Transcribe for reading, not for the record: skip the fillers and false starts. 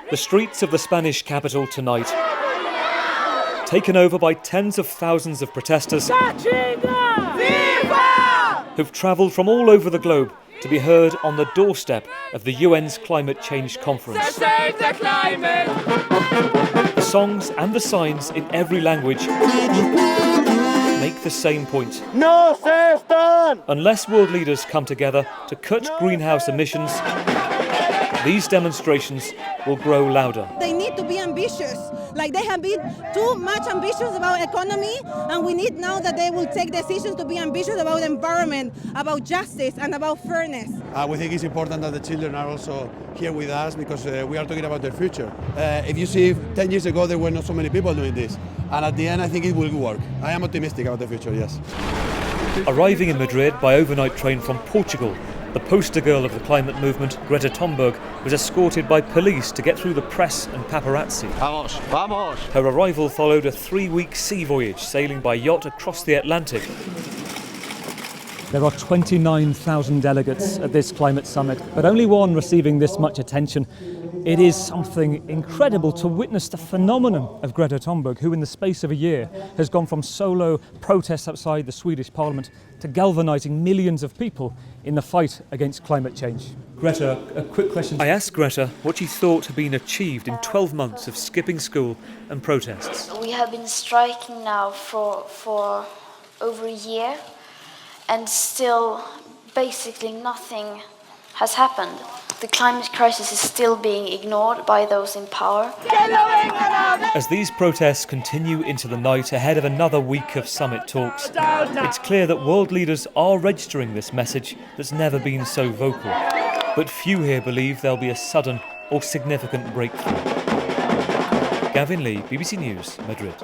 The streets of the Spanish capital tonight, taken over by tens of thousands of protesters who've travelled from all over the globe to be heard on the doorstep of the UN's climate change conference. Save the climate! The songs and the signs in every language make the same point. No se están! Unless world leaders come together to cut greenhouse emissions, these demonstrations will grow louder. They need to be ambitious. Like they have been too much ambitious about economy, and we need now that they will take decisions to be ambitious about environment, about justice and about fairness. We think it's important that the children are also here with us because we are talking about their future. If you see, 10 years ago there were not so many people doing this, and at the end I think it will work. I am optimistic about the future, yes. Arriving in Madrid by overnight train from Portugal, the poster girl of the climate movement, Greta Thunberg, was escorted by police to get through the press and paparazzi. Vamos, vamos! Her arrival followed a 3-week sea voyage sailing by yacht across the Atlantic. There are 29,000 delegates at this climate summit, but only one receiving this much attention. It is something incredible to witness the phenomenon of Greta Thunberg, who in the space of a year has gone from solo protests outside the Swedish parliament to galvanising millions of people in the fight against climate change. Greta, a quick question. I asked Greta what she thought had been achieved in 12 months of skipping school and protests. We have been striking now for over a year, and still basically nothing has happened. The climate crisis is still being ignored by those in power. As these protests continue into the night ahead of another week of summit talks, it's clear that world leaders are registering this message that's never been so vocal. But few here believe there'll be a sudden or significant breakthrough. Gavin Lee, BBC News, Madrid.